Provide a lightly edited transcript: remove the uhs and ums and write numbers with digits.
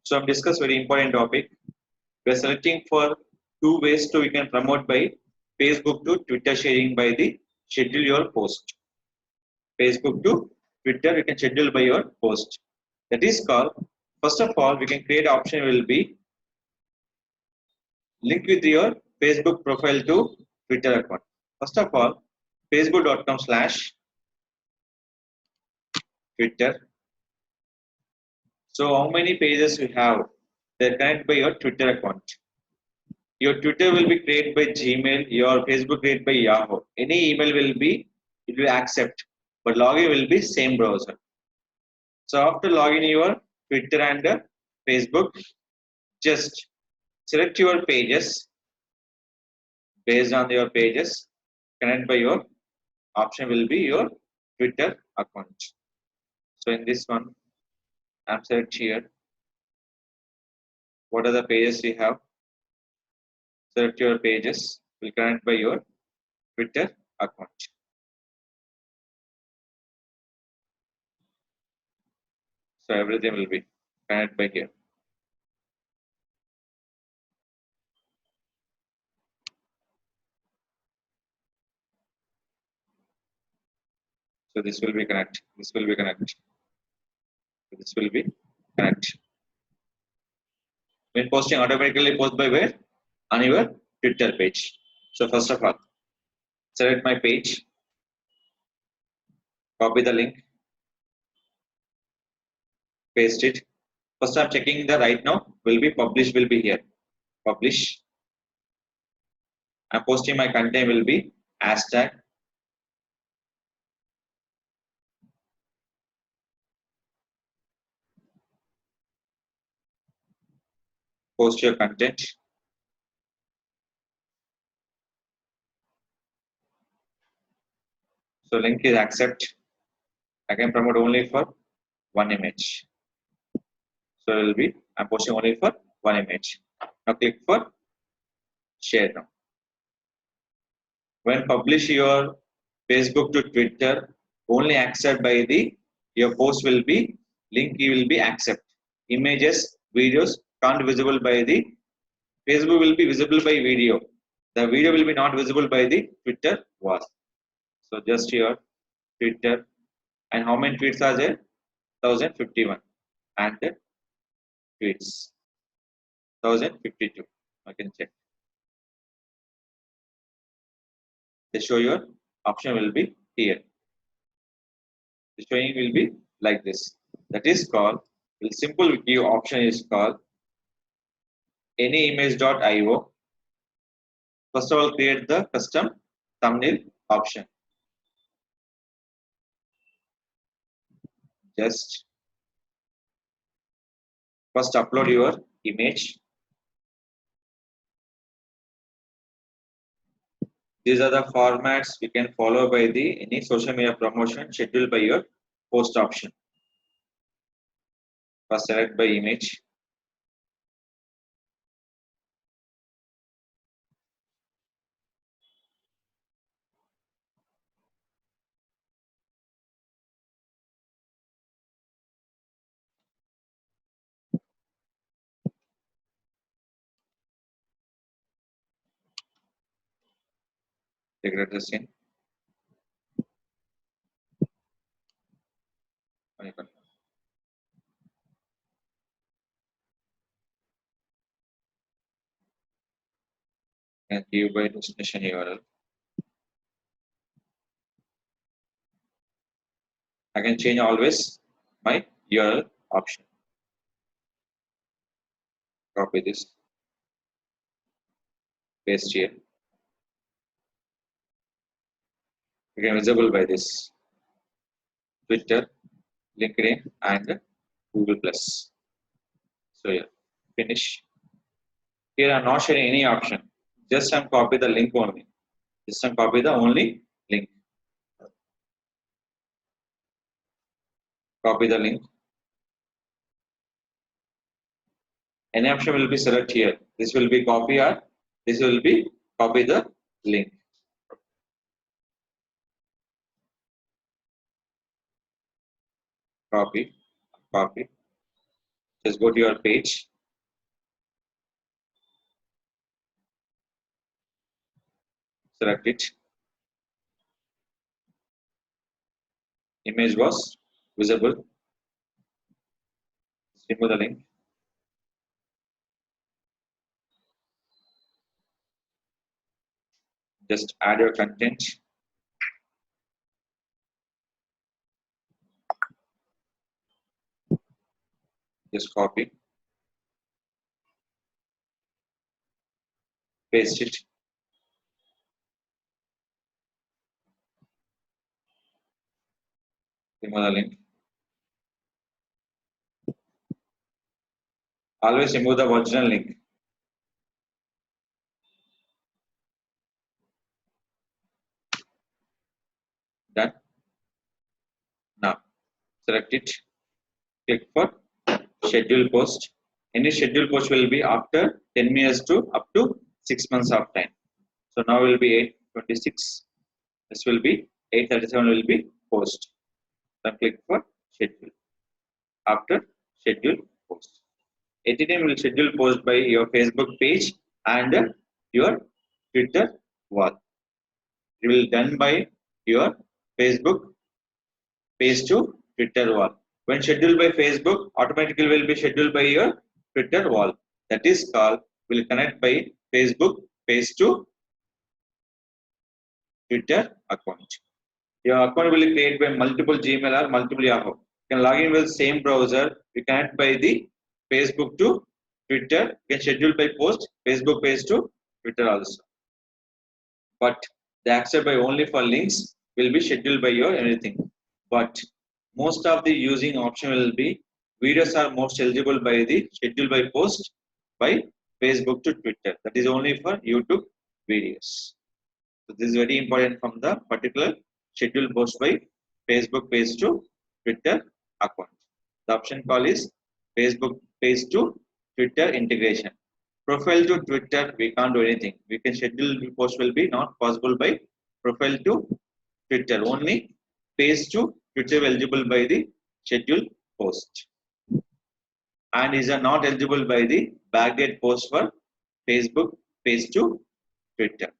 So I'm discuss very important topic. We are selecting for two ways to we can promote by Facebook to Twitter sharing by the schedule your post. Facebook to Twitter you can schedule by your post. That is called, first of all, we can create option will be link with your Facebook profile to Twitter account. First of all, facebook.com/Twitter. So how many pages you have? They're connected by your Twitter account. Your Twitter will be created by Gmail, your Facebook created by Yahoo. Any email will be, it will accept, but login will be same browser. So after login your Twitter and Facebook, just select your pages based on your pages, connect by your option will be your Twitter account. So in this one, I'm select here. What are the pages we have? Select your pages, will connect by your Twitter account. So everything will be connected by here. So this will be connect. This will be connect. This will be connect. When posting automatically post by where? On your Twitter page. So first of all, select my page, copy the link, paste it. First I'm checking the right now will be published will be here. Publish. I'm posting my content will be hashtag. Post your content. So link is accept. I can promote only for one image. So it will be I'm posting only for one image. Now click for share now. When publish your Facebook to Twitter, only accept by the your post will be link will be accept. Images, videos can't visible by the Facebook will be visible by video. The video will be not visible by the Twitter was. So just here Twitter and how many tweets are there? 1051 and the tweets 1052. I can check. The show your option will be here. The showing will be like this. That is called, the simple view option is called anyimage.io. First of all, create the custom thumbnail option. Just first upload your image. These are the formats you can follow by the any social media promotion scheduled by your post option. First select by image. Take the scene. And give by destination URL. I can change always my URL option. Copy this, paste here. You can visible by this Twitter, LinkedIn, and Google Plus. So yeah, finish. Here I'm not sharing any option. Just I'm copy the link only. Just I'm copy the only link. Copy the link. Any option will be select here. This will be copy or this will be copy the link. Copy, copy. Just go to your page, select it. Image was visible. Remove the link. Just add your content. Just copy, paste it. Remove the link. Always remove the original link. Done. Now select it. Click for schedule post. Any schedule post will be after 10 minutes to up to 6 months of time. So now will be 8:26. This will be 8:37 will be post. Then click for schedule. After schedule post. 18 will schedule post by your Facebook page and your Twitter wall. It will done by your Facebook page to Twitter wall. When scheduled by Facebook, automatically will be scheduled by your Twitter wall. That is called will connect by Facebook page to Twitter account. Your account will be created by multiple Gmail or multiple Yahoo. You can log in with same browser. You connect by the Facebook to Twitter. You can schedule by post Facebook page to Twitter also. But the accept by only for links will be scheduled by your anything. But most of the using option will be videos are most eligible by the schedule by post by Facebook to Twitter. That is only for YouTube videos. So this is very important from the particular schedule post by Facebook page to Twitter account. The option call is Facebook page to Twitter integration. Profile to Twitter, we can't do anything. We can schedule post will be not possible by profile to Twitter. Only page to Twitter eligible by the schedule post. And is not eligible by the backdate post for Facebook page to Twitter.